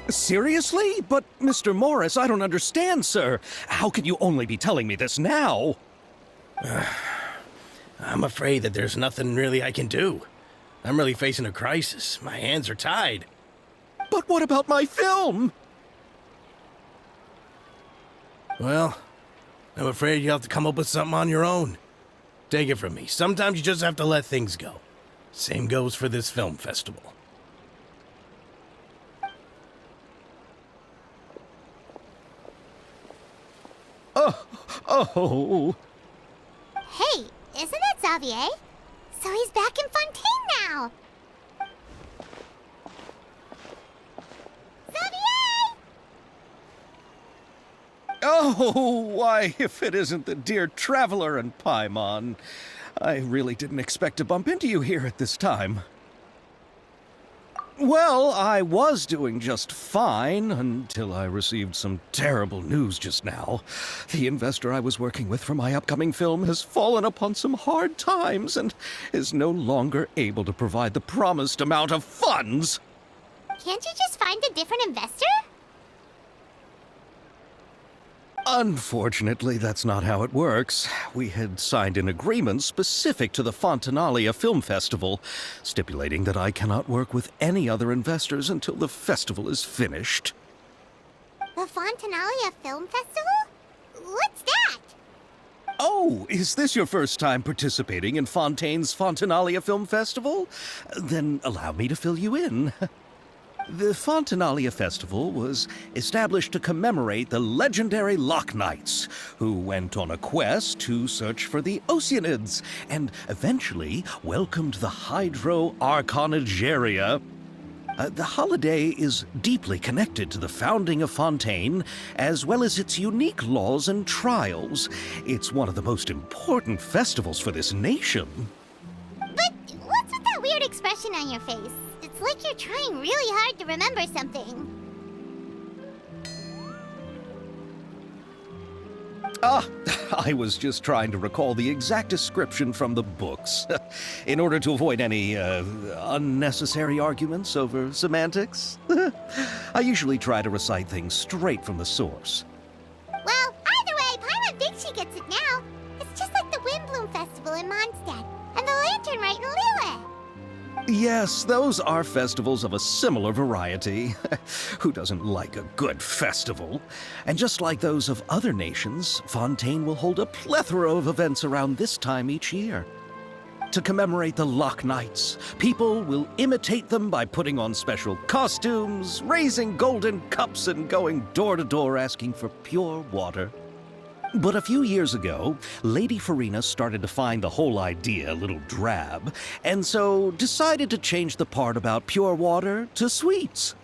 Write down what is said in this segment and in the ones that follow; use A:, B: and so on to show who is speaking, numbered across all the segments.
A: Seriously? But, Mr. Morris, I don't understand, sir. How can you only be telling me this now?
B: I'm afraid that there's nothing really I can do. I'm really facing a crisis. My hands are tied.
A: But what about my film?
B: Well, I'm afraid you'll have to come up with something on your own. Take it from me. Sometimes you just have to let things go. Same goes for this film festival.
A: Oh.
C: Hey, isn't that Xavier? So he's back in Fontaine now! Xavier!
A: Oh, why, if it isn't the dear Traveler and Paimon. I really didn't expect to bump into you here at this time. Well, I was doing just fine until I received some terrible news just now. The investor I was working with for my upcoming film has fallen upon some hard times and is no longer able to provide the promised amount of funds.
C: Can't you just find a different investor?
A: Unfortunately, that's not how it works. We had signed an agreement specific to the Fontanalia Film Festival, stipulating that I cannot work with any other investors until the festival is finished.
C: The Fontanalia Film Festival? What's that?
A: Oh, is this your first time participating in Fontaine's Fontanalia Film Festival? Then allow me to fill you in. The Fontanalia Festival was established to commemorate the legendary Loch Knights, who went on a quest to search for the Oceanids, and eventually welcomed the Hydro Arconageria. The holiday is deeply connected to the founding of Fontaine, as well as its unique laws and trials. It's one of the most important festivals for this nation.
C: But what's with that weird expression on your face? It's like you're trying really hard to remember something.
A: I was just trying to recall the exact description from the books, in order to avoid any unnecessary arguments over semantics. I usually try to recite things straight from the source.
C: Well, either way, Paimon thinks she gets it now. It's just like the Windbloom Festival in Mondstadt, and the Lantern Rite in Lille.
A: Yes, those are festivals of a similar variety. Who doesn't like a good festival? And just like those of other nations, Fontaine will hold a plethora of events around this time each year. To commemorate the Loch Knights, people will imitate them by putting on special costumes, raising golden cups, and going door to door asking for pure water. But a few years ago, Lady Farina started to find the whole idea a little drab, and so decided to change the part about pure water to sweets.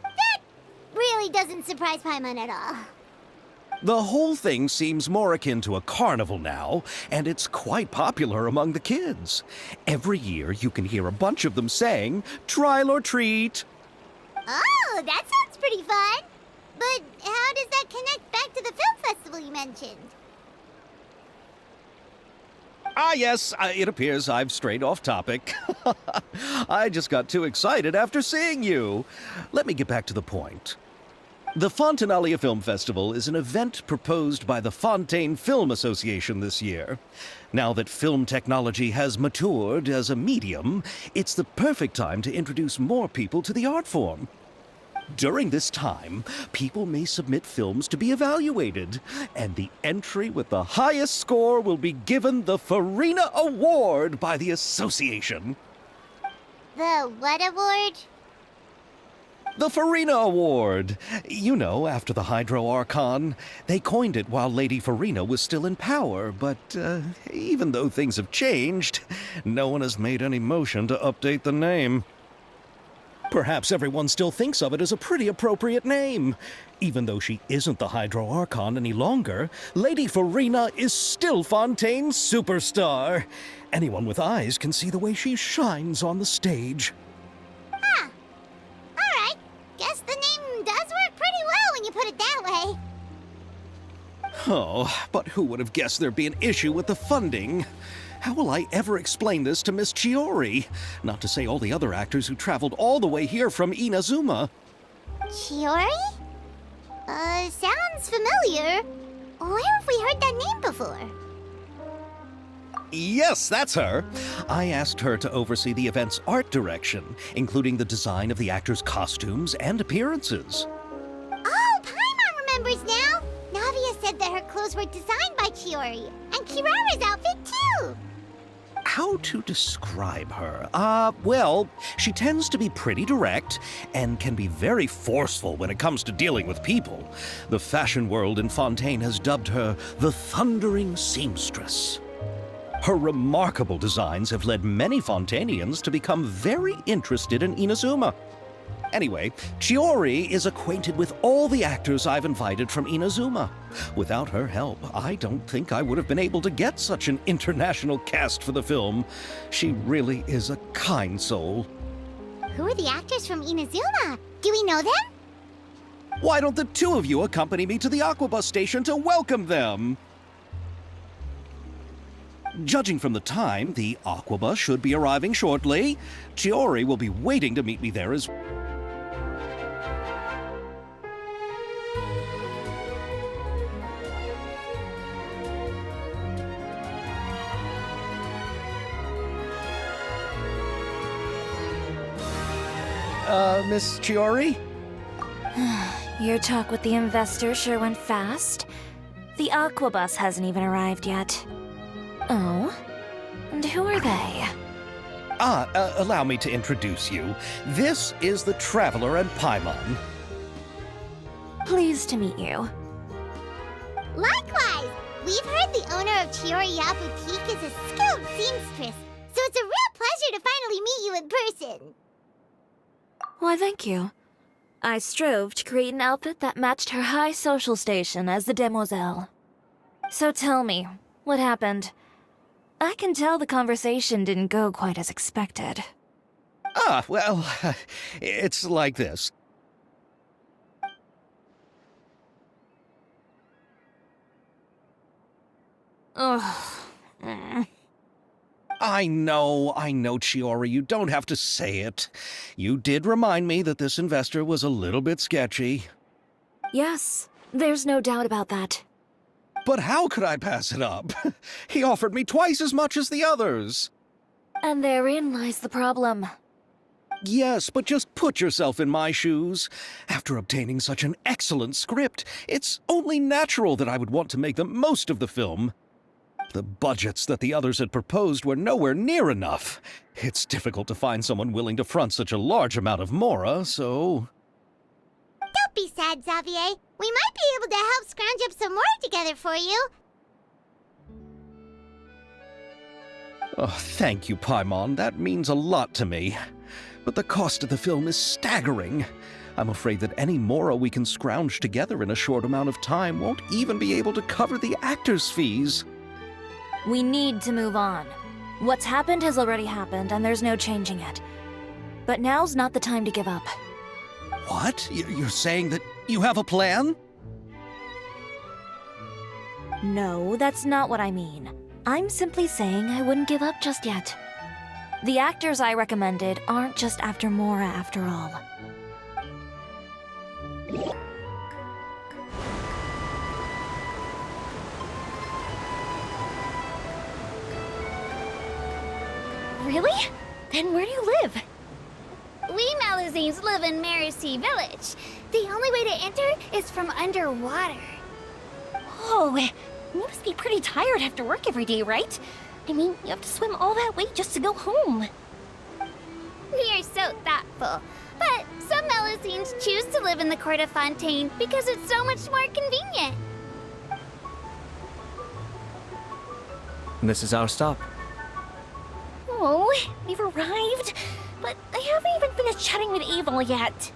C: That really doesn't surprise Paimon at all.
A: The whole thing seems more akin to a carnival now, and it's quite popular among the kids. Every year you can hear a bunch of them saying, "Trial or treat."
C: Oh, that sounds pretty fun. But how does that connect back to the film festival you mentioned?
A: Yes, it appears I've strayed off topic. I just got too excited after seeing you. Let me get back to the point. The Fontanalia Film Festival is an event proposed by the Fontaine Film Association this year. Now that film technology has matured as a medium, it's the perfect time to introduce more people to the art form. During this time, people may submit films to be evaluated, and the entry with the highest score will be given the Farina Award by the association.
C: The what award?
A: The Farina Award. You know, after the Hydro Archon. They coined it while Lady Farina was still in power, but even though things have changed, no one has made any motion to update the name. Perhaps everyone still thinks of it as a pretty appropriate name. Even though she isn't the Hydro Archon any longer, Lady Farina is still Fontaine's superstar. Anyone with eyes can see the way she shines on the stage.
C: Huh. Alright. Guess the name does work pretty well when you put it that way.
A: Oh, but who would have guessed there'd be an issue with the funding? How will I ever explain this to Miss Chiori? Not to say all the other actors who traveled all the way here from Inazuma.
C: Chiori? Sounds familiar. Where have we heard that name before?
A: Yes, that's her. I asked her to oversee the event's art direction, including the design of the actors' costumes and appearances.
C: Oh, Paimon remembers now! Navia said that her clothes were designed by Chiori, and Kirara's outfit too!
A: How to describe her? Well, she tends to be pretty direct and can be very forceful when it comes to dealing with people. The fashion world in Fontaine has dubbed her the Thundering Seamstress. Her remarkable designs have led many Fontainians to become very interested in Inazuma. Anyway, Chiori is acquainted with all the actors I've invited from Inazuma. Without her help, I don't think I would have been able to get such an international cast for the film. She really is a kind soul.
C: Who are the actors from Inazuma? Do we know them?
A: Why don't the two of you accompany me to the Aquabus station to welcome them? Judging from the time, the Aquabus should be arriving shortly. Chiori will be waiting to meet me there as well. Miss Chiori?
D: Your talk with the investor sure went fast. The Aquabus hasn't even arrived yet. Oh? And who are they?
A: Allow me to introduce you. This is the Traveler and Paimon.
D: Pleased to meet you.
C: Likewise! We've heard the owner of Chioriya Boutique is a skilled seamstress, so it's a real pleasure to finally meet you in person.
D: Why, thank you. I strove to create an outfit that matched her high social station as the demoiselle. So tell me, what happened? I can tell the conversation didn't go quite as expected.
A: Well, it's like this.
D: Ugh.
A: I know, Chiori, you don't have to say it. You did remind me that this investor was a little bit sketchy.
D: Yes, there's no doubt about that.
A: But how could I pass it up? He offered me twice as much as the others.
D: And therein lies the problem.
A: Yes, but just put yourself in my shoes. After obtaining such an excellent script, it's only natural that I would want to make the most of the film. The budgets that the others had proposed were nowhere near enough. It's difficult to find someone willing to front such a large amount of mora, so...
C: Don't be sad, Xavier. We might be able to help scrounge up some more together for you.
A: Oh, thank you, Paimon. That means a lot to me. But the cost of the film is staggering. I'm afraid that any mora we can scrounge together in a short amount of time won't even be able to cover the actors' fees.
D: We need to move on. What's happened has already happened, and there's no changing it. But now's not the time to give up.
A: What? You're saying that you have a plan?
D: No, that's not what I mean. I'm simply saying I wouldn't give up just yet. The actors I recommended aren't just after Mora after all.
E: Really? Then where do you live?
C: We Malazines live in Marcy Village. The only way to enter is from underwater.
E: Oh, you must be pretty tired after work every day, right? I mean, you have to swim all that way just to go home.
C: We are so thoughtful. But some Malazines choose to live in the court of Fontaine because it's so much more convenient.
F: This is our stop.
E: Oh, we've arrived, but I haven't even finished chatting with Abel yet.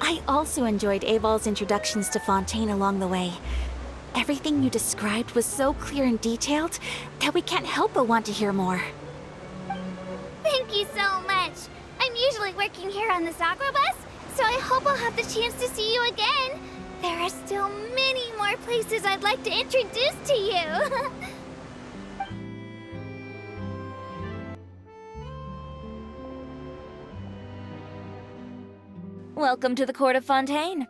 E: I also enjoyed Abel's introductions to Fontaine along the way. Everything you described was so clear and detailed that we can't help but want to hear more.
C: Thank you so much. I'm usually working here on this Aquabus, so I hope I'll have the chance to see you again. There are still many more places I'd like to introduce to you.
D: Welcome to the court of Fontaine.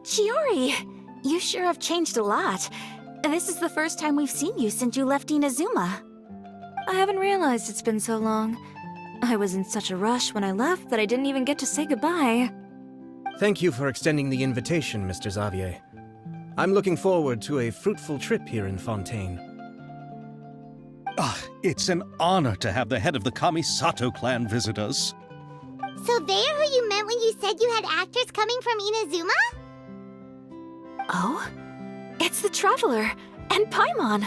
E: Chiori, you sure have changed a lot. This is the first time we've seen you since you left Inazuma.
D: I haven't realized it's been so long. I was in such a rush when I left that I didn't even get to say goodbye.
B: Thank you for extending the invitation, Mr. Xavier. I'm looking forward to a fruitful trip here in Fontaine.
A: It's an honor to have the head of the Kamisato clan visit us.
C: So they're who you meant when you said you had actors coming from Inazuma?
E: Oh? It's the Traveler and Paimon.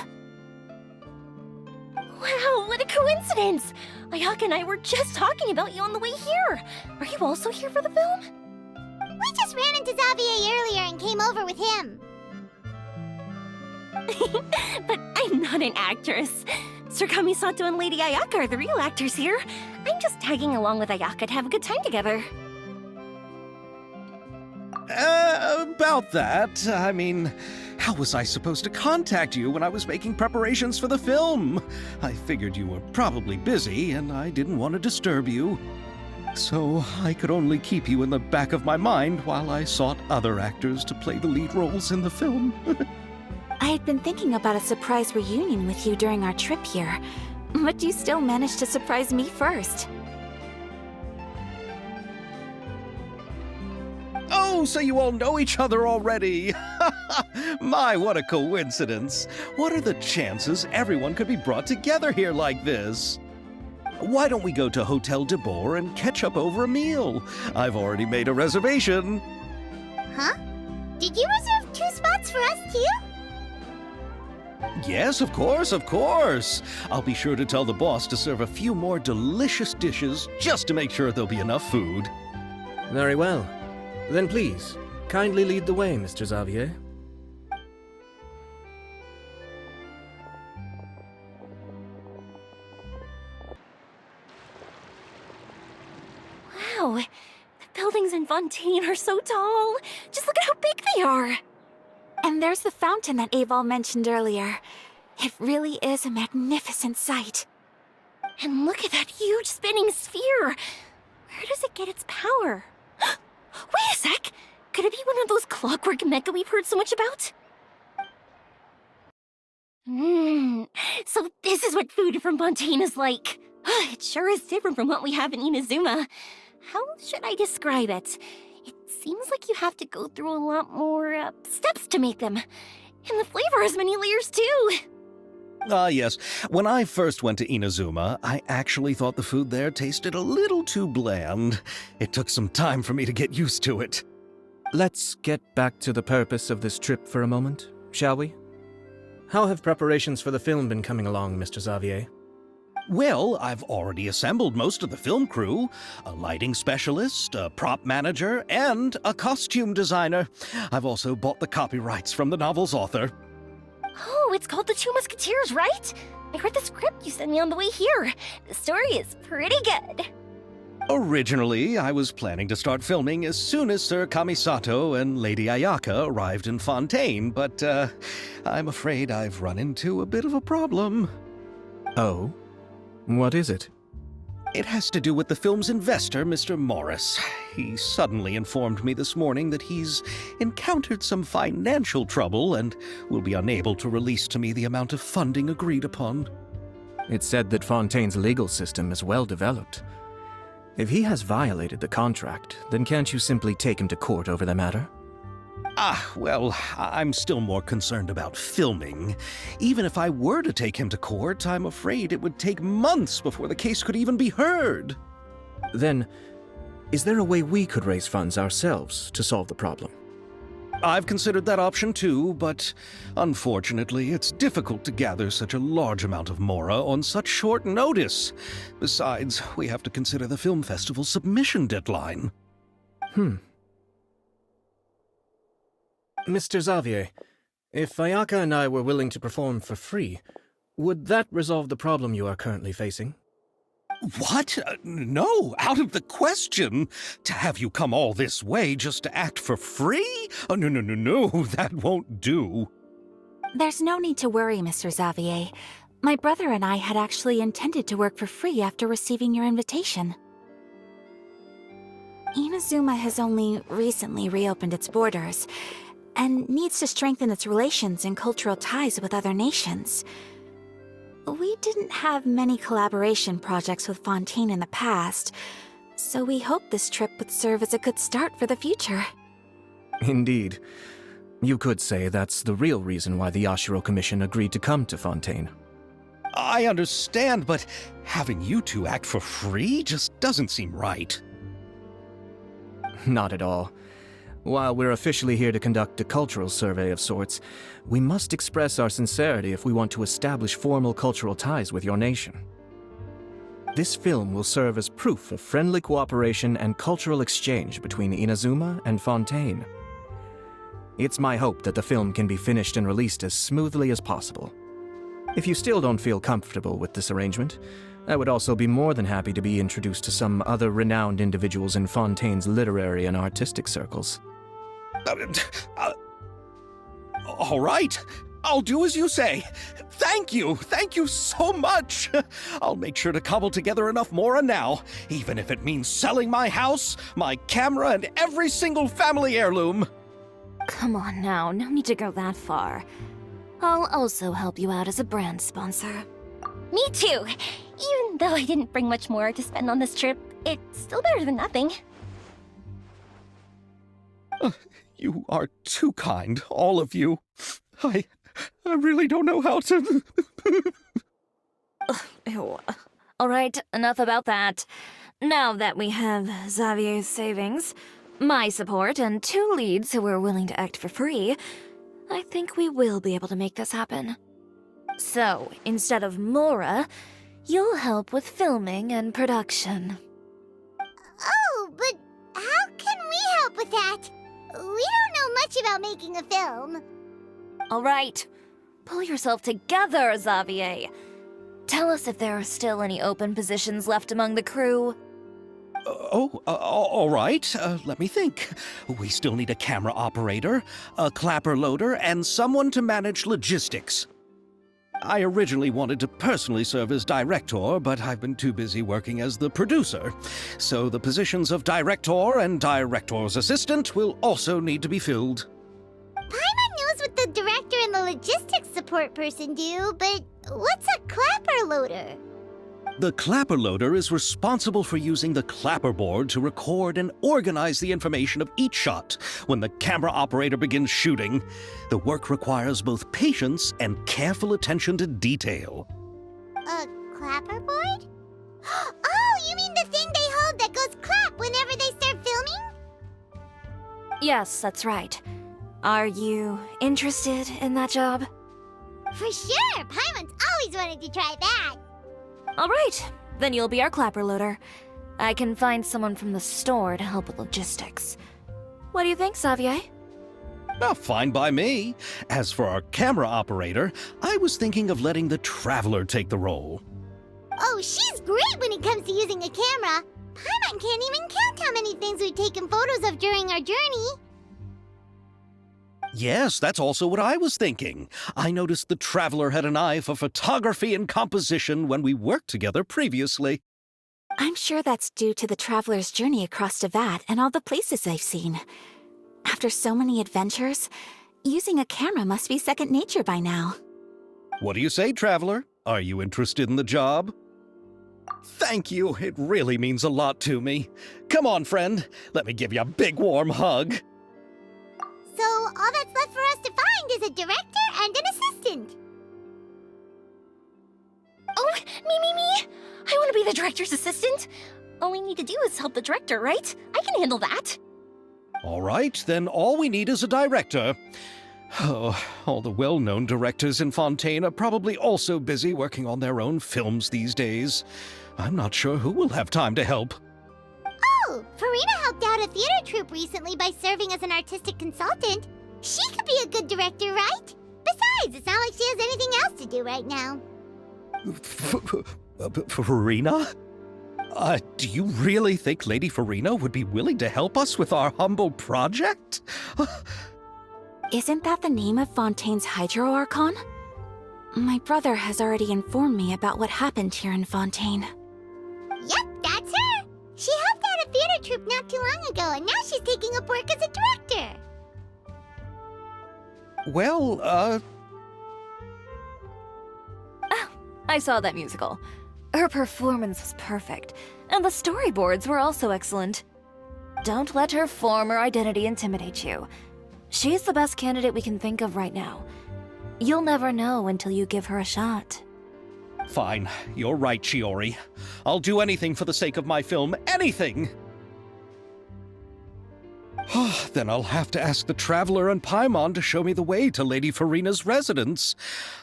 E: Wow, what a coincidence! Ayaka and I were just talking about you on the way here. Are you also here for the film?
C: We just ran into Xavier earlier and came over with him.
E: But I'm not an actress. Sir Kamisato and Lady Ayaka are the real actors here. I'm just tagging along with Ayaka to have a good time together.
A: About that, I mean, how was I supposed to contact you when I was making preparations for the film? I figured you were probably busy, and I didn't want to disturb you. So I could only keep you in the back of my mind while I sought other actors to play the lead roles in the film.
E: I had been thinking about a surprise reunion with you during our trip here, but you still managed to surprise me first.
A: Oh, so you all know each other already! My, what a coincidence! What are the chances everyone could be brought together here like this? Why don't we go to Hotel de Boer and catch up over a meal? I've already made a reservation.
C: Huh? Did you reserve 2 spots for us too?
A: Yes, of course, of course. I'll be sure to tell the boss to serve a few more delicious dishes just to make sure there'll be enough food.
B: Very well. Then please, kindly lead the way, Mr. Xavier.
E: Wow, the buildings in Fontaine are so tall. Just look at how big they are. And there's the fountain that Aval mentioned earlier. It really is a magnificent sight. And look at that huge spinning sphere. Where does it get its power? Wait a sec! Could it be one of those clockwork mecha we've heard so much about? So this is what food from Fontaine is like. It sure is different from what we have in Inazuma. How should I describe it? It seems like you have to go through a lot more steps to make them. And the flavor has many layers too.
A: Yes. When I first went to Inazuma, I actually thought the food there tasted a little too bland. It took some time for me to get used to it.
F: Let's get back to the purpose of this trip for a moment, shall we?
B: How have preparations for the film been coming along, Mr. Xavier?
A: Well, I've already assembled most of the film crew, a lighting specialist, a prop manager, and a costume designer. I've also bought the copyrights from the novel's author.
E: Oh, it's called The Two Musketeers, right? I read the script you sent me on the way here. The story is pretty good.
A: Originally, I was planning to start filming as soon as Sir Kamisato and Lady Ayaka arrived in Fontaine, but I'm afraid I've run into a bit of a problem.
F: Oh? What is it?
A: It has to do with the film's investor, Mr. Morris. He suddenly informed me this morning that he's encountered some financial trouble and will be unable to release to me the amount of funding agreed upon.
F: It's said that Fontaine's legal system is well developed. If he has violated the contract, then can't you simply take him to court over the matter?
A: Well, I'm still more concerned about filming. Even if I were to take him to court, I'm afraid it would take months before the case could even be heard.
F: Then, is there a way we could raise funds ourselves to solve the problem?
A: I've considered that option too, but unfortunately, it's difficult to gather such a large amount of mora on such short notice. Besides, we have to consider the film festival's submission deadline.
B: Mr. Xavier, if Ayaka and I were willing to perform for free, would that resolve the problem you are currently facing?
A: What? No, out of the question. To have you come all this way just to act for free? Oh, no, that won't do.
E: There's no need to worry, Mr. Xavier. My brother and I had actually intended to work for free after receiving your invitation. Inazuma has only recently reopened its borders, and needs to strengthen its relations and cultural ties with other nations. We didn't have many collaboration projects with Fontaine in the past, so we hoped this trip would serve as a good start for the future.
F: Indeed. You could say that's the real reason why the Yashiro Commission agreed to come to Fontaine.
A: I understand, but having you two act for free just doesn't seem right.
F: Not at all. While we're officially here to conduct a cultural survey of sorts, we must express our sincerity if we want to establish formal cultural ties with your nation. This film will serve as proof of friendly cooperation and cultural exchange between Inazuma and Fontaine. It's my hope that the film can be finished and released as smoothly as possible. If you still don't feel comfortable with this arrangement, I would also be more than happy to be introduced to some other renowned individuals in Fontaine's literary and artistic circles.
A: All right. I'll do as you say. Thank you so much. I'll make sure to cobble together enough mora now, even if it means selling my house, my camera, and every single family heirloom.
D: Come on now, no need to go that far. I'll also help you out as a brand sponsor.
E: Me too! Even though I didn't bring much more to spend on this trip, it's still better than nothing.
A: You are too kind, all of you. I really don't know how to...
D: Ew. All right, enough about that. Now that we have Xavier's savings, my support, and 2 leads who are willing to act for free, I think we will be able to make this happen. So, instead of Mora, you'll help with filming and production.
C: Oh, but how can we help with that? We don't know much about making a film.
D: All right, pull yourself together, Xavier. Tell us if there are still any open positions left among the crew.
A: All right. Let me think. We still need a camera operator, a clapper loader, and someone to manage logistics. I originally wanted to personally serve as director, but I've been too busy working as the producer. So the positions of director and director's assistant will also need to be filled.
C: Paimon knows what the director and the logistics support person do, but what's a clapper loader?
A: The clapper loader is responsible for using the clapperboard to record and organize the information of each shot when the camera operator begins shooting. The work requires both patience and careful attention to detail.
C: A clapperboard? Oh, you mean the thing they hold that goes clap whenever they start filming?
D: Yes, that's right. Are you interested in that job?
C: For sure! Paimon's always wanted to try that!
D: All right, then you'll be our clapper loader. I can find someone from the store to help with logistics. What do you think, Xavier?
A: Fine by me. As for our camera operator, I was thinking of letting the Traveler take the role.
C: Oh, she's great when it comes to using a camera. Paimon can't even count how many things we've taken photos of during our journey.
A: Yes, that's also what I was thinking. I noticed the Traveler had an eye for photography and composition when we worked together previously.
E: I'm sure that's due to the traveler's journey across Devat and all the places they've seen. After so many adventures, using a camera must be second nature by now.
A: What do you say, Traveler? Are you interested in the job? Thank you. It really means a lot to me. Come on, friend. Let me give you a big warm hug.
C: So all that's left for us to find is a director and an assistant.
E: Oh, me! I want to be the director's assistant. All we need to do is help the director, right? I can handle that.
A: All right, then all we need is a director. Oh, all the well-known directors in Fontaine are probably also busy working on their own films these days. I'm not sure who will have time to help.
C: Oh, Farina helped out a theater troupe recently by serving as an artistic consultant. She could be a good director, right? Besides, it's not like she has anything else to do right now.
A: Farina? Do you really think Lady Farina would be willing to help us with our humble project?
E: Isn't that the name of Fontaine's Hydro Archon? My brother has already informed me about what happened here in Fontaine.
C: Yep, that's her. She helped out a theater troupe not too long ago, and now she's taking up work as a director.
A: Well,
D: I saw that musical. Her performance was perfect, and the storyboards were also excellent. Don't let her form or identity intimidate you. She's the best candidate we can think of right now. You'll never know until you give her a shot.
A: fine. You're right, Shiori. I'll do anything for the sake of my film. Anything! Then I'll have to ask the Traveler and Paimon to show me the way to Lady Farina's residence.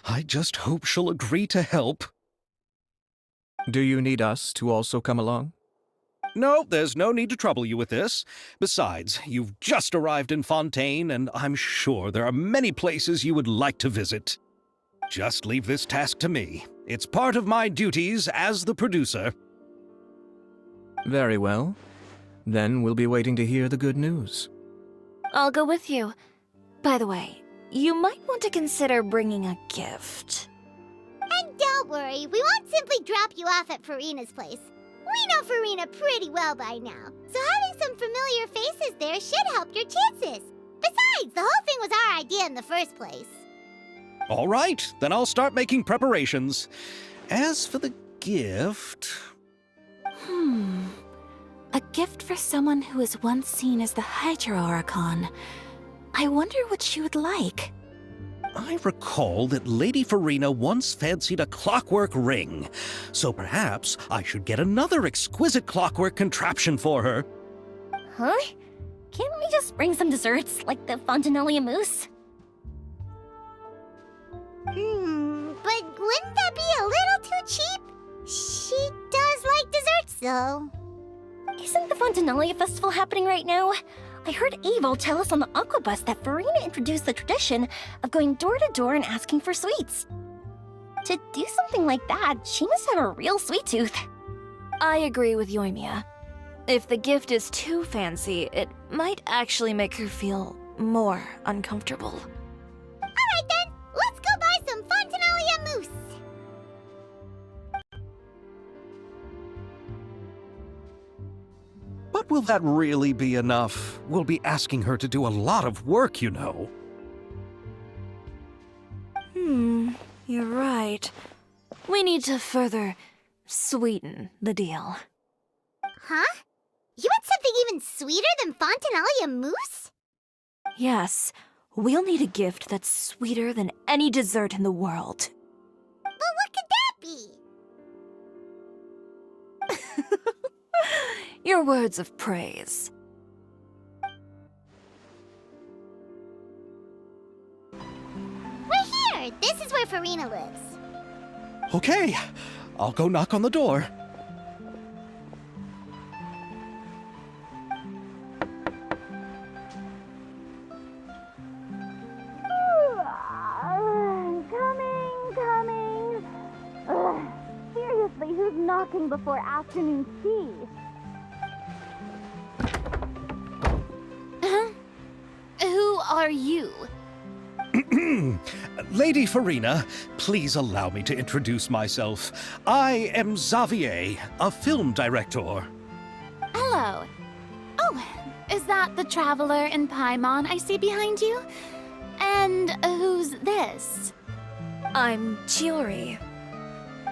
A: I just hope she'll agree to help.
F: Do you need us to also come along?
A: No, there's no need to trouble you with this. Besides, you've just arrived in Fontaine, and I'm sure there are many places you would like to visit. Just leave this task to me. It's part of my duties as the producer.
F: Very well. Then we'll be waiting to hear the good news.
D: I'll go with you. By the way, you might want to consider bringing a gift.
C: And don't worry, we won't simply drop you off at Farina's place. We know Farina pretty well by now, so having some familiar faces there should help your chances. Besides, the whole thing was our idea in the first place.
A: All right, then I'll start making preparations. As for the gift...
E: A gift for someone who was once seen as the Hydra Oricon. I wonder what she would like.
A: I recall that Lady Farina once fancied a clockwork ring, so perhaps I should get another exquisite clockwork contraption for her.
E: Huh? Can't we just bring some desserts, like the Fontanalia mousse?
C: But wouldn't that be a little too cheap? She does like desserts, though.
E: Isn't the Fontanalia Festival happening right now? I heard Abel tell us on the Aquabus that Farina introduced the tradition of going door to door and asking for sweets. To do something like that, she must have a real sweet tooth.
D: I agree with Yoimiya. If the gift is too fancy, it might actually make her feel more uncomfortable.
C: Alright then, let's go buy some Fontanalia mousse.
A: But will that really be enough? We'll be asking her to do a lot of work, you know.
D: You're right. We need to further sweeten the deal.
C: Huh? You want something even sweeter than Fontanalia mousse?
D: Yes, we'll need a gift that's sweeter than any dessert in the world.
C: But what could that be?
D: Your words of praise.
C: We're here! This is where Farina lives.
A: Okay, I'll go knock on the door.
C: Coming. Seriously, who's knocking before afternoon tea?
E: Who are you?
A: Lady Farina, please allow me to introduce myself. I am Xavier, a film director.
E: Hello. Oh, is that the Traveler and Paimon I see behind you? And who's this?
D: I'm Chiori.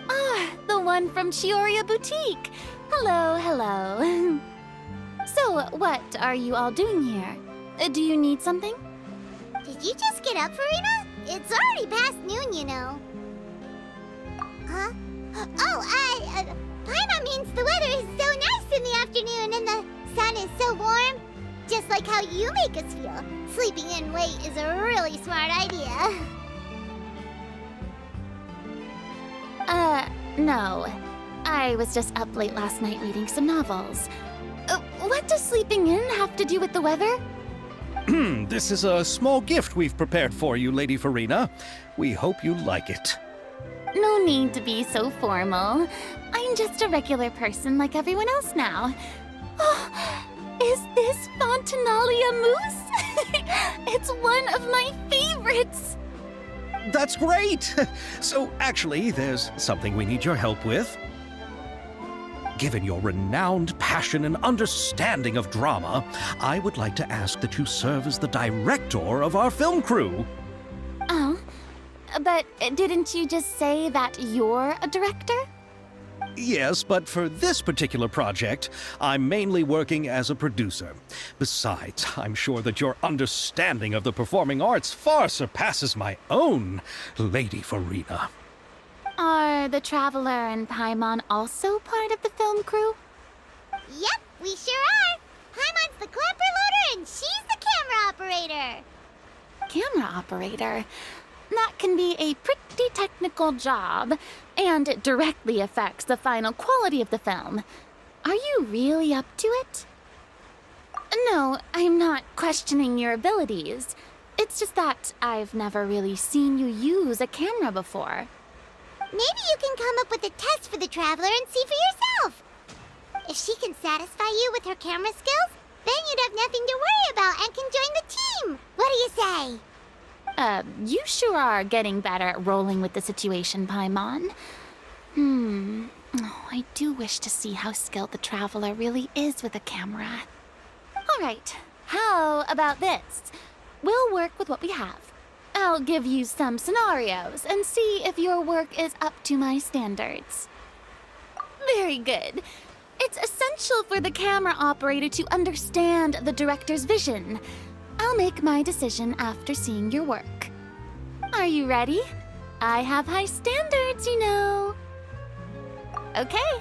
E: Ah, the one from Chioria Boutique. Hello. So, what are you all doing here? Do you need something?
C: Did you just get up, Farina? It's already past noon, you know. Huh? Oh, Paimon means the weather is so nice in the afternoon and the sun is so warm. Just like how you make us feel. Sleeping in late is a really smart idea.
E: No. I was just up late last night reading some novels. What does sleeping in have to do with the weather?
A: This is a small gift we've prepared for you, Lady Farina. We hope you like it.
E: No need to be so formal. I'm just a regular person like everyone else now. Oh, is this Fontanalia mousse? It's one of my favorites.
A: That's great! So, actually, there's something we need your help with. Given your renowned passion and understanding of drama, I would like to ask that you serve as the director of our film crew.
E: Oh, but didn't you just say that you're a director?
A: Yes, but for this particular project, I'm mainly working as a producer. Besides, I'm sure that your understanding of the performing arts far surpasses my own, Lady Farina.
E: Are the Traveler and Paimon also part of the film crew?
C: Yep, we sure are. Paimon's the clapper loader and she's the camera operator.
E: Camera operator? That can be a pretty technical job, and it directly affects the final quality of the film. Are you really up to it? No, I'm not questioning your abilities. It's just that I've never really seen you use a camera before.
C: Maybe you can come up with a test for the Traveler and see for yourself. If she can satisfy you with her camera skills, then you'd have nothing to worry about and can join the team. What do you say?
E: You sure are getting better at rolling with the situation, Paimon. Oh, I do wish to see how skilled the Traveler really is with a camera. All right, how about this? We'll work with what we have. I'll give you some scenarios and see if your work is up to my standards. Very good. It's essential for the camera operator to understand the director's vision. I'll make my decision after seeing your work. Are you ready? I have high standards, you know. Okay,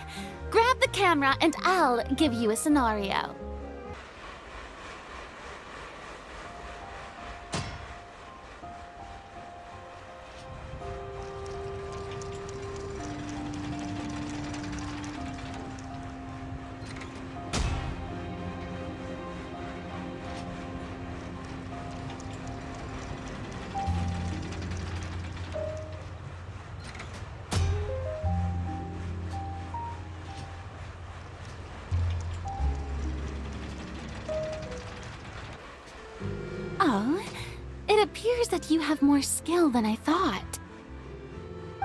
E: grab the camera and I'll give you a scenario. Oh, it appears that you have more skill than I thought.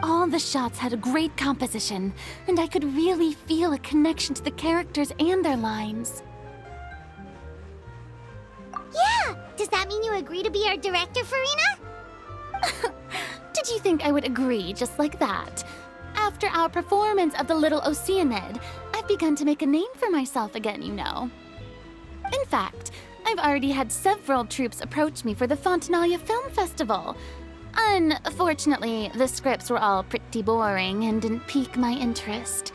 E: All the shots had a great composition, and I could really feel a connection to the characters and their lines.
C: Yeah! Does that mean you agree to be our director, Farina?
E: Did you think I would agree just like that? After our performance of the Little Oceanid, I've begun to make a name for myself again, you know. In fact, I've already had several troops approach me for the Fontanalia Film Festival. Unfortunately, the scripts were all pretty boring and didn't pique my interest.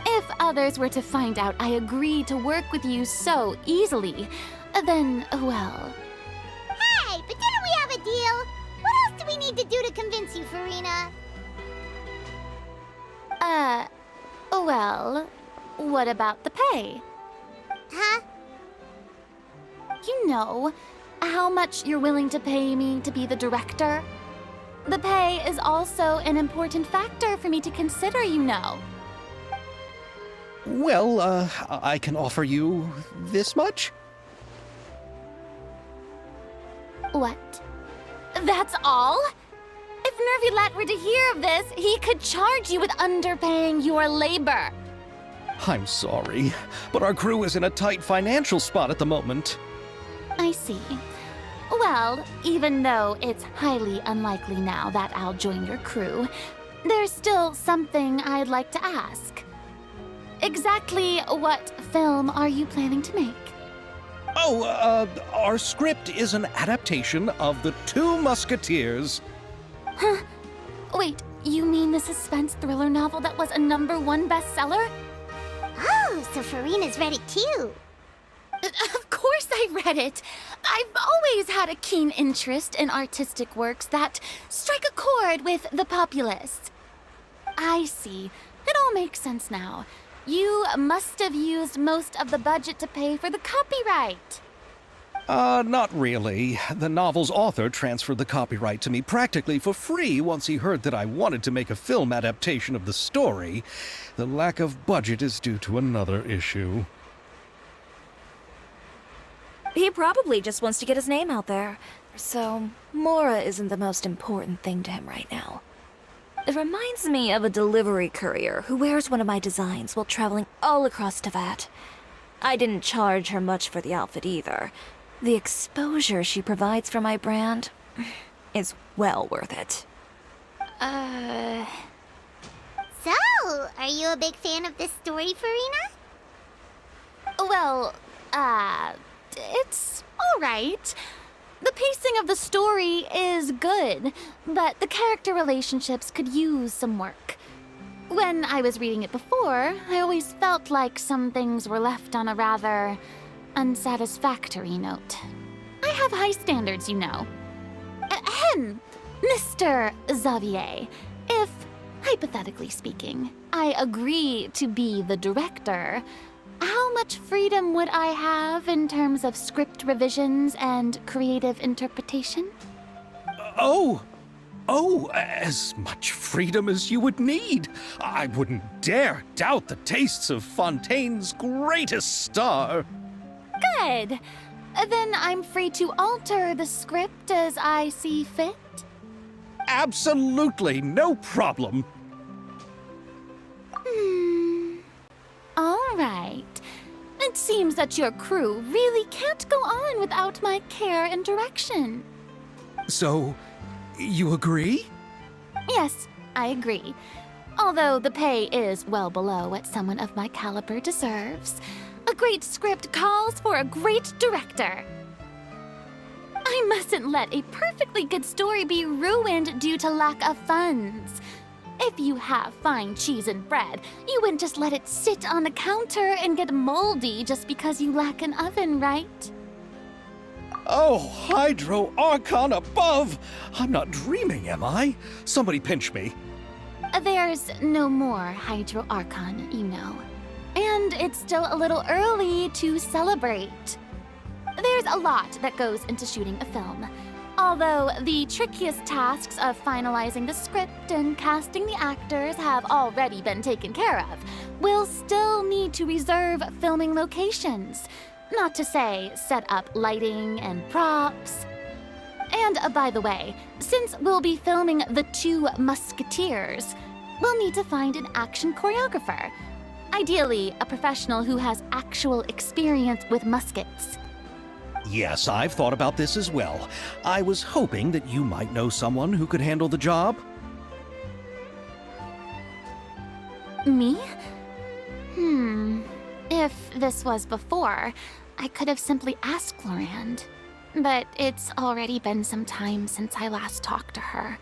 E: If others were to find out I agreed to work with you so easily, then, well...
C: Hey, but didn't we have a deal? What else do we need to do to convince you, Farina?
E: Well, what about the pay?
C: Huh?
E: You know, how much you're willing to pay me to be the director? The pay is also an important factor for me to consider, you know.
A: Well, I can offer you this much?
E: What? That's all? If Nervilat were to hear of this, he could charge you with underpaying your labor.
A: I'm sorry, but our crew is in a tight financial spot at the moment.
E: I see. Well, even though it's highly unlikely now that I'll join your crew, there's still something I'd like to ask. Exactly what film are you planning to make?
A: Oh, our script is an adaptation of The Two Musketeers.
E: Huh? Wait, you mean the suspense thriller novel that was a #1 bestseller?
C: Oh, so Farina's read it too.
E: Of course I read it. I've always had a keen interest in artistic works that strike a chord with the populace. I see. It all makes sense now. You must have used most of the budget to pay for the copyright.
A: Not really. The novel's author transferred the copyright to me practically for free once he heard that I wanted to make a film adaptation of the story. The lack of budget is due to another issue.
D: He probably just wants to get his name out there. So, Mora isn't the most important thing to him right now. It reminds me of a delivery courier who wears one of my designs while traveling all across Teyvat. I didn't charge her much for the outfit either. The exposure she provides for my brand is well worth it.
C: So, are you a big fan of this story, Farina?
E: Well, it's alright. The pacing of the story is good, but the character relationships could use some work. When I was reading it before, I always felt like some things were left on a rather unsatisfactory note. I have high standards, you know. Ahem, Mr. Xavier, if, hypothetically speaking, I agree to be the director, how much freedom would I have in terms of script revisions and creative interpretation?
A: Oh, as much freedom as you would need. I wouldn't dare doubt the tastes of Fontaine's greatest star.
E: Good. Then I'm free to alter the script as I see fit.
A: Absolutely no problem.
E: All right. It seems that your crew really can't go on without my care and direction.
A: So, you agree?
E: Yes, I agree. Although the pay is well below what someone of my caliber deserves. A great script calls for a great director. I mustn't let a perfectly good story be ruined due to lack of funds. If you have fine cheese and bread, you wouldn't just let it sit on the counter and get moldy just because you lack an oven, right?
A: Oh, Hydro Archon above! I'm not dreaming, am I? Somebody pinch me.
E: There's no more Hydro Archon, you know. And it's still a little early to celebrate. There's a lot that goes into shooting a film. Although the trickiest tasks of finalizing the script and casting the actors have already been taken care of, we'll still need to reserve filming locations. Not to say set up lighting and props. And by the way, since we'll be filming The Two Musketeers, we'll need to find an action choreographer. Ideally, a professional who has actual experience with muskets.
A: Yes, I've thought about this as well. I was hoping that you might know someone who could handle the job.
E: Me? If this was before, I could have simply asked Glorand. But it's already been some time since I last talked to her.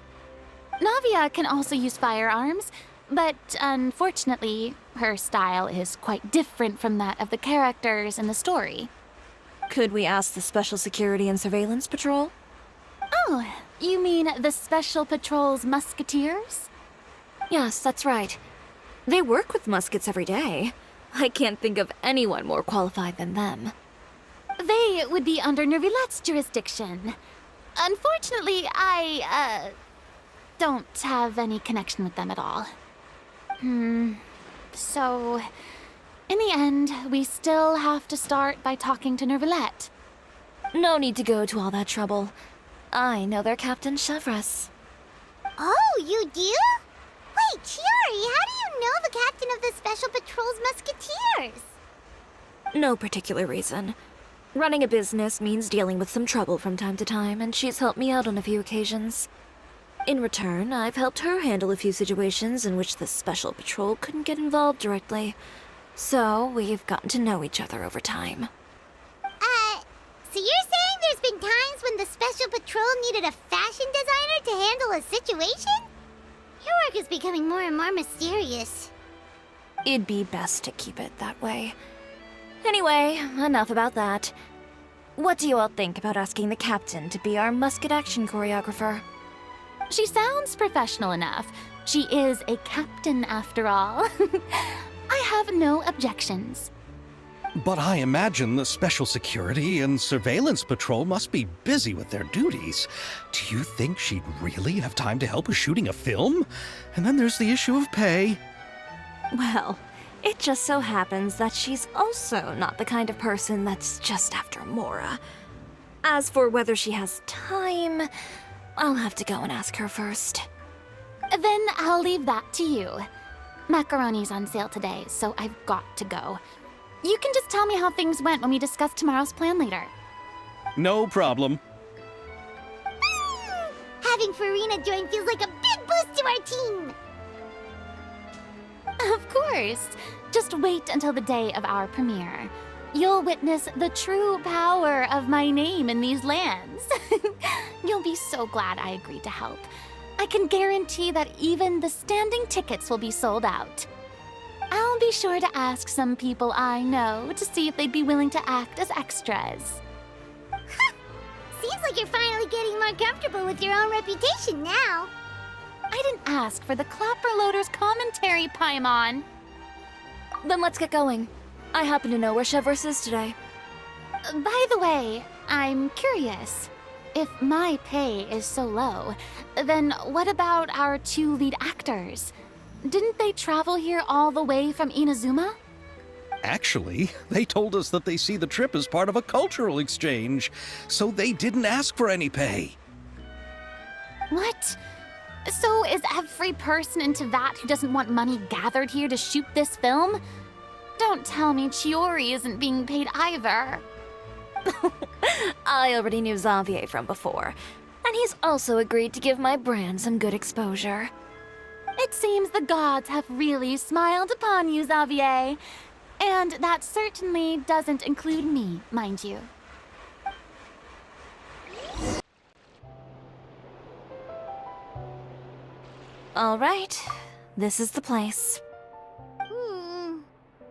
E: Navia can also use firearms, but unfortunately, her style is quite different from that of the characters in the story.
D: Could we ask the Special Security and Surveillance Patrol?
E: Oh, you mean the Special Patrol's Musketeers?
D: Yes, that's right. They work with muskets every day. I can't think of anyone more qualified than them.
E: They would be under Nervilette's jurisdiction. Unfortunately, I, don't have any connection with them at all. So, in the end, we still have to start by talking to Nervilette.
D: No need to go to all that trouble. I know their Captain Chevres.
C: Oh, you do? Wait, Chiari, how do you know the captain of the Special Patrol's Musketeers?
D: No particular reason. Running a business means dealing with some trouble from time to time, and she's helped me out on a few occasions. In return, I've helped her handle a few situations in which the Special Patrol couldn't get involved directly. So, we've gotten to know each other over time.
C: So you're saying there's been times when the Special Patrol needed a fashion designer to handle a situation? Your work is becoming more and more mysterious.
D: It'd be best to keep it that way. Anyway, enough about that. What do you all think about asking the captain to be our musket action choreographer?
E: She sounds professional enough. She is a captain, after all. I have no objections.
A: But I imagine the Special Security and Surveillance Patrol must be busy with their duties. Do you think she'd really have time to help with shooting a film? And then there's the issue of pay.
D: Well, it just so happens that she's also not the kind of person that's just after Mora. As for whether she has time, I'll have to go and ask her first.
E: Then I'll leave that to you. Macaroni's on sale today, so I've got to go. You can just tell me how things went when we discuss tomorrow's plan later.
A: No problem.
C: Having Farina join feels like a big boost to our team.
E: Of course. Just wait until the day of our premiere. You'll witness the true power of my name in these lands. You'll be so glad I agreed to help. I can guarantee that even the standing tickets will be sold out. I'll be sure to ask some people I know to see if they'd be willing to act as extras.
C: Seems like you're finally getting more comfortable with your own reputation now.
E: I didn't ask for the Clapper Loader's commentary, Paimon.
D: Then let's get going. I happen to know where Chevreuse is today.
E: By the way, I'm curious. If my pay is so low, then what about our 2 lead actors? Didn't they travel here all the way from Inazuma?
A: Actually, they told us that they see the trip as part of a cultural exchange, so they didn't ask for any pay.
E: What? So is every person in Teyvat who doesn't want money gathered here to shoot this film? Don't tell me Chiori isn't being paid either.
D: I already knew Xavier from before, and he's also agreed to give my brand some good exposure.
E: It seems the gods have really smiled upon you, Xavier. And that certainly doesn't include me, mind you.
D: All right, this is the place.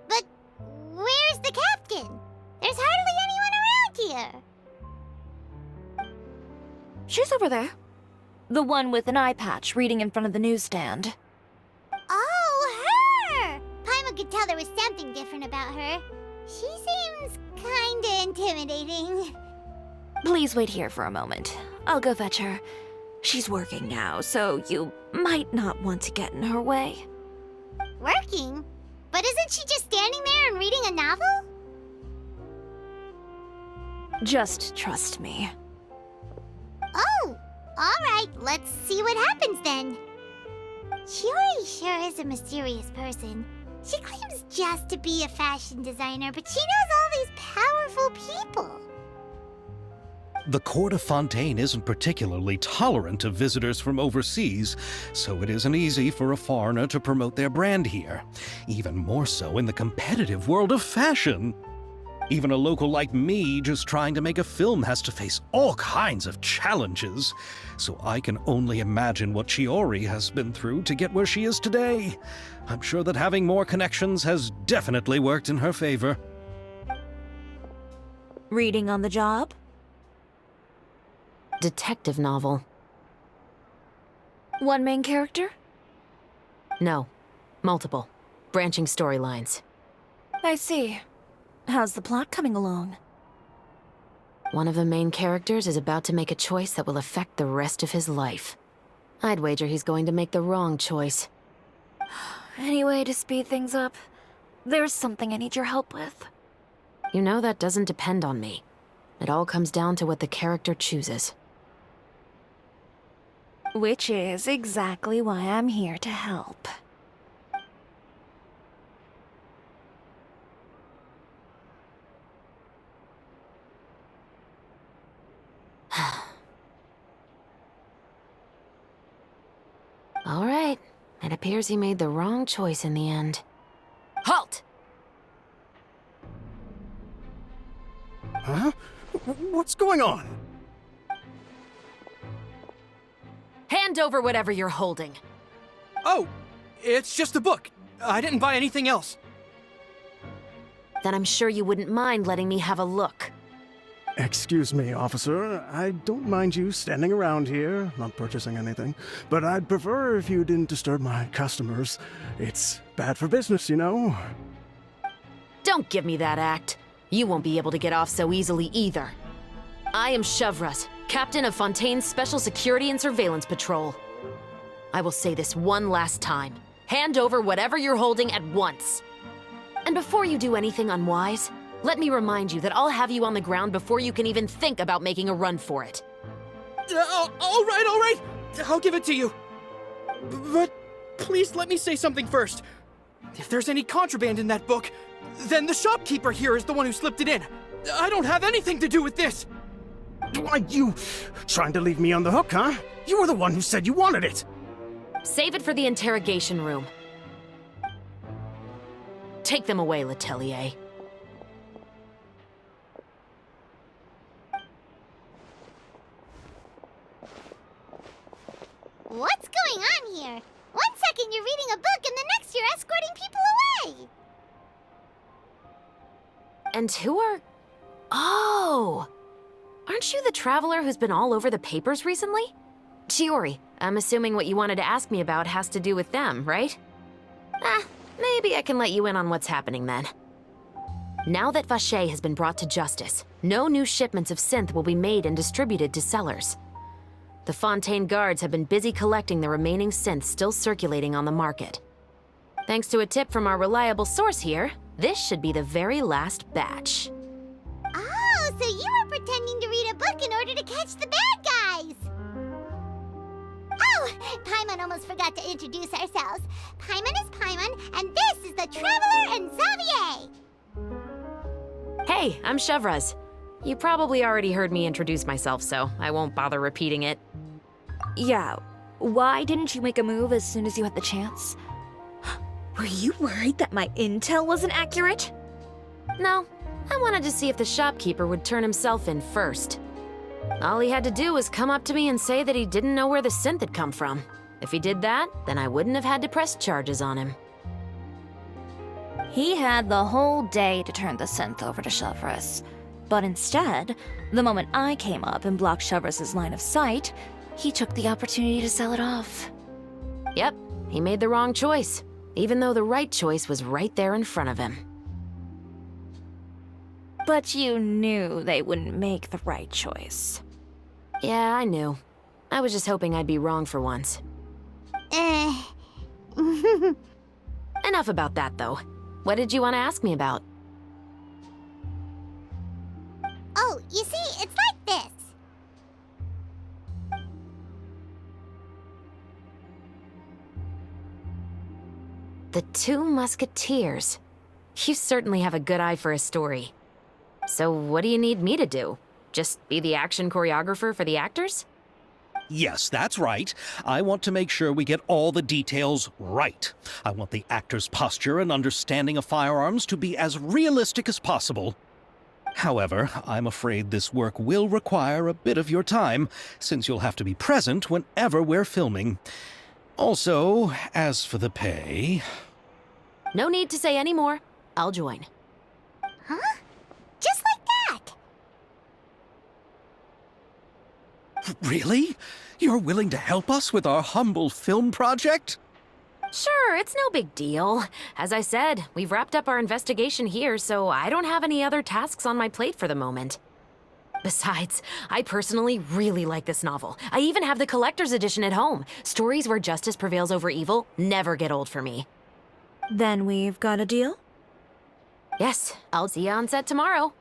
C: But where's the captain? There's hardly anyone around here.
D: She's over there. The one with an eye patch reading in front of the newsstand.
C: Oh, her! Paimon could tell there was something different about her. She seems kinda intimidating.
D: Please wait here for a moment. I'll go fetch her. She's working now, so you might not want to get in her way.
C: Working? But isn't she just standing there and reading a novel?
D: Just trust me.
C: Oh, alright, let's see what happens then. Chiori sure is a mysterious person. She claims just to be a fashion designer, but she knows all these powerful people.
A: The court of Fontaine isn't particularly tolerant of visitors from overseas, so it isn't easy for a foreigner to promote their brand here. Even more so in the competitive world of fashion. Even a local like me just trying to make a film has to face all kinds of challenges. So I can only imagine what Chiori has been through to get where she is today. I'm sure that having more connections has definitely worked in her favor.
D: Reading on the job?
G: Detective novel.
D: One main character?
G: No. Multiple. Branching storylines.
D: I see. How's the plot coming along?
G: One of the main characters is about to make a choice that will affect the rest of his life. I'd wager he's going to make the wrong choice.
D: Any way to speed things up? There's something I need your help with.
G: You know that doesn't depend on me. It all comes down to what the character chooses.
D: Which is exactly why I'm here to help.
G: All right. It appears he made the wrong choice in the end. Halt!
B: Huh? What's going on?
G: Hand over whatever you're holding.
H: Oh, it's just a book. I didn't buy anything else.
G: Then I'm sure you wouldn't mind letting me have a look.
I: Excuse me, officer. I don't mind you standing around here, not purchasing anything, but I'd prefer if you didn't disturb my customers. It's bad for business, you know?
G: Don't give me that act. You won't be able to get off so easily either. I am Chevreuse, captain of Fontaine's Special Security and Surveillance Patrol. I will say this one last time. Hand over whatever you're holding at once. And before you do anything unwise, let me remind you that I'll have you on the ground before you can even think about making a run for it.
H: All right. I'll give it to you. But please let me say something first. If there's any contraband in that book, then the shopkeeper here is the one who slipped it in. I don't have anything to do with this.
I: Why, you trying to leave me on the hook, huh? You were the one who said you wanted it.
G: Save it for the interrogation room. Take them away, Letelier.
C: What's going on here? One second you're reading a book and the next you're escorting people away.
G: And who are... Oh! Aren't you the traveler who's been all over the papers recently? Chiori, I'm assuming what you wanted to ask me about has to do with them, right? Maybe I can let you in on what's happening then. Now that Vacher has been brought to justice, no new shipments of synth will be made and distributed to sellers. The Fontaine guards have been busy collecting the remaining synths still circulating on the market. Thanks to a tip from our reliable source here, this should be the very last batch.
C: Oh, so you were pretending to read a book in order to catch the bad guys. Oh, Paimon almost forgot to introduce ourselves. Paimon is Paimon, and this is the Traveler and Xavier.
G: Hey, I'm Chevraz. You probably already heard me introduce myself, so I won't bother repeating it.
D: Yeah, why didn't you make a move as soon as you had the chance? Were you worried that my intel wasn't accurate?
G: No, I wanted to see if the shopkeeper would turn himself in first. All he had to do was come up to me and say that he didn't know where the synth had come from. If he did that, then I wouldn't have had to press charges on him.
D: He had the whole day to turn the synth over to Chevraz. But instead, the moment I came up and blocked Chevraz's line of sight, he took the opportunity to sell it off.
G: Yep, he made the wrong choice, even though the right choice was right there in front of him.
D: But you knew they wouldn't make the right choice.
G: Yeah, I knew. I was just hoping I'd be wrong for once. Enough about that, though. What did you want to ask me about?
C: Oh, you see, it's like this.
G: The Two Musketeers. You certainly have a good eye for a story. So what do you need me to do? Just be the action choreographer for the actors?
A: Yes, that's right. I want to make sure we get all the details right. I want the actor's posture and understanding of firearms to be as realistic as possible. However, I'm afraid this work will require a bit of your time, since you'll have to be present whenever we're filming. Also, as for the pay...
G: No need to say any more. I'll join.
C: Huh? Just like that?
A: Really? You're willing to help us with our humble film project?
G: Sure, it's no big deal. As I said, we've wrapped up our investigation here, so I don't have any other tasks on my plate for the moment. Besides, I personally really like this novel. I even have the collector's edition at home. Stories where justice prevails over evil never get old for me.
D: Then we've got a deal?
G: Yes, I'll see you on set tomorrow.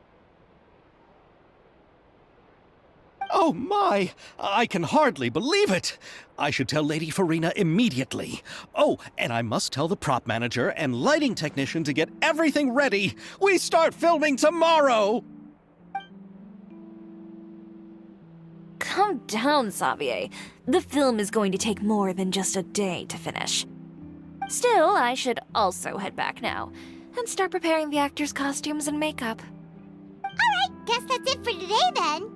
A: Oh my! I can hardly believe it! I should tell Lady Farina immediately. Oh, and I must tell the prop manager and lighting technician to get everything ready. We start filming tomorrow!
D: Calm down, Xavier. The film is going to take more than just a day to finish. Still, I should also head back now and start preparing the actors' costumes and makeup.
C: Alright, guess that's it for today then.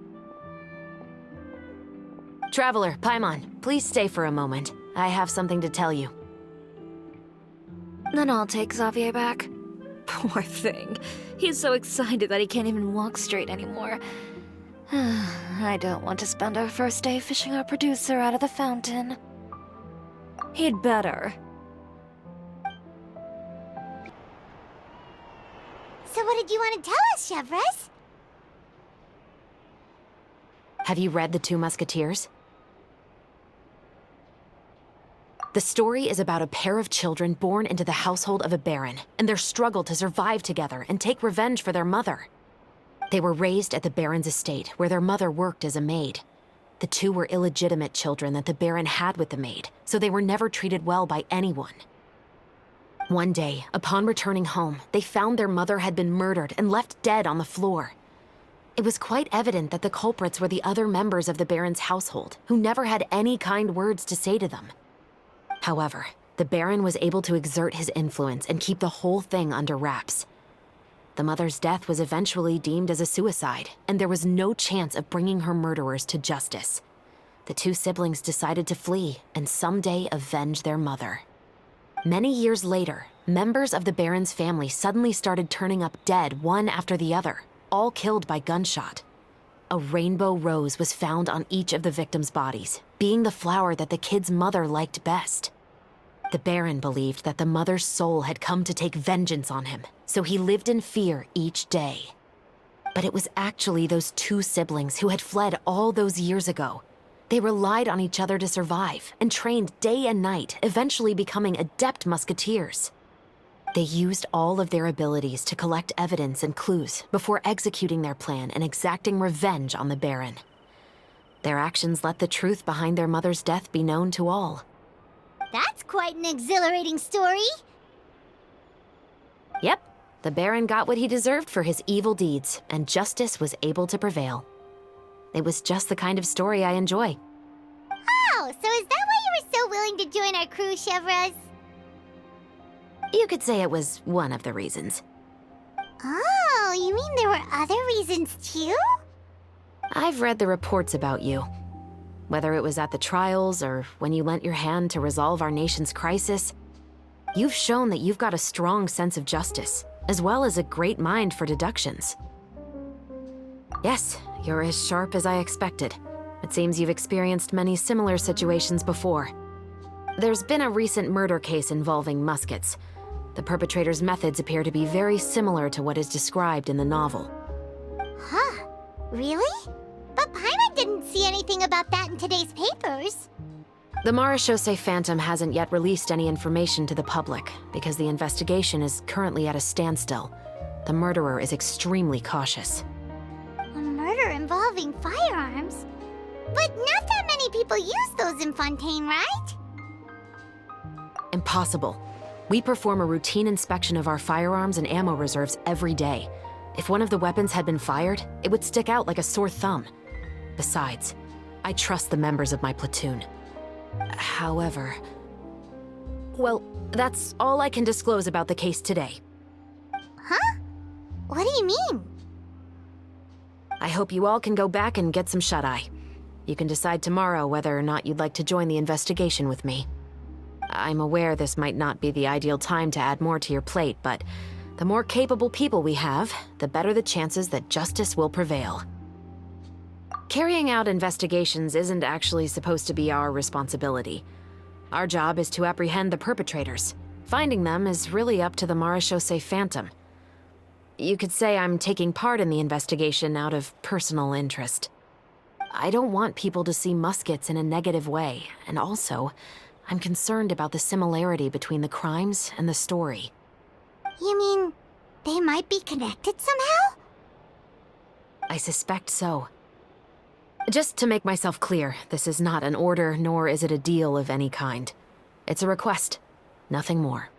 G: Traveler, Paimon, please stay for a moment. I have something to tell you.
D: Then I'll take Xavier back. Poor thing. He's so excited that he can't even walk straight anymore. I don't want to spend our first day fishing our producer out of the fountain. He'd better.
C: So what did you want to tell us, Chevraz?
G: Have you read The Two Musketeers? The story is about a pair of children born into the household of a baron, and their struggle to survive together and take revenge for their mother. They were raised at the baron's estate, where their mother worked as a maid. The two were illegitimate children that the Baron had with the maid, so they were never treated well by anyone. One day, upon returning home, they found their mother had been murdered and left dead on the floor. It was quite evident that the culprits were the other members of the Baron's household, who never had any kind words to say to them. However, the Baron was able to exert his influence and keep the whole thing under wraps. The mother's death was eventually deemed as a suicide, and there was no chance of bringing her murderers to justice. The two siblings decided to flee and someday avenge their mother. Many years later, members of the Baron's family suddenly started turning up dead one after the other, all killed by gunshot. A rainbow rose was found on each of the victims' bodies, being the flower that the kid's mother liked best. The Baron believed that the mother's soul had come to take vengeance on him, so he lived in fear each day. But it was actually those two siblings who had fled all those years ago. They relied on each other to survive and trained day and night, eventually becoming adept musketeers. They used all of their abilities to collect evidence and clues before executing their plan and exacting revenge on the Baron. Their actions let the truth behind their mother's death be known to all.
C: That's quite an exhilarating story.
G: Yep, the Baron got what he deserved for his evil deeds, and justice was able to prevail. It was just the kind of story I enjoy.
C: Oh, so is that why you were so willing to join our crew, Chevraz?
G: You could say it was one of the reasons.
C: Oh, you mean there were other reasons too?
G: I've read the reports about you. Whether it was at the trials or when you lent your hand to resolve our nation's crisis, you've shown that you've got a strong sense of justice, as well as a great mind for deductions. Yes, you're as sharp as I expected. It seems you've experienced many similar situations before. There's been a recent murder case involving Muskets. The perpetrator's methods appear to be very similar to what is described in the novel.
C: Huh, really? But Paimon didn't see anything about that in today's papers.
G: The Marechaussee Phantom hasn't yet released any information to the public because the investigation is currently at a standstill. The murderer is extremely cautious.
C: A murder involving firearms? But not that many people use those in Fontaine, right?
G: Impossible. We perform a routine inspection of our firearms and ammo reserves every day. If one of the weapons had been fired, it would stick out like a sore thumb. Besides, I trust the members of my platoon. However... Well, that's all I can disclose about the case today.
C: Huh? What do you mean?
G: I hope you all can go back and get some shut-eye. You can decide tomorrow whether or not you'd like to join the investigation with me. I'm aware this might not be the ideal time to add more to your plate, but the more capable people we have, the better the chances that justice will prevail. Carrying out investigations isn't actually supposed to be our responsibility. Our job is to apprehend the perpetrators. Finding them is really up to the Marechaussee Phantom. You could say I'm taking part in the investigation out of personal interest. I don't want people to see Muskets in a negative way, and also, I'm concerned about the similarity between the crimes and the story.
C: You mean they might be connected somehow?
G: I suspect so. Just to make myself clear, this is not an order, nor is it a deal of any kind. It's a request, nothing more.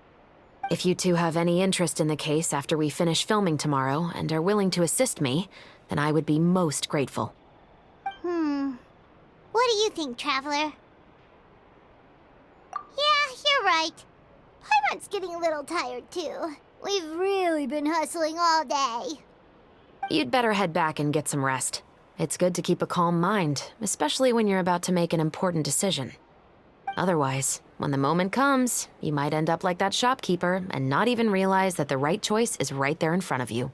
G: If you two have any interest in the case after we finish filming tomorrow and are willing to assist me, then I would be most grateful.
C: What do you think, Traveler? Yeah, you're right. Paimon's getting a little tired, too. We've really been hustling all day.
G: You'd better head back and get some rest. It's good to keep a calm mind, especially when you're about to make an important decision. Otherwise, when the moment comes, you might end up like that shopkeeper and not even realize that the right choice is right there in front of you.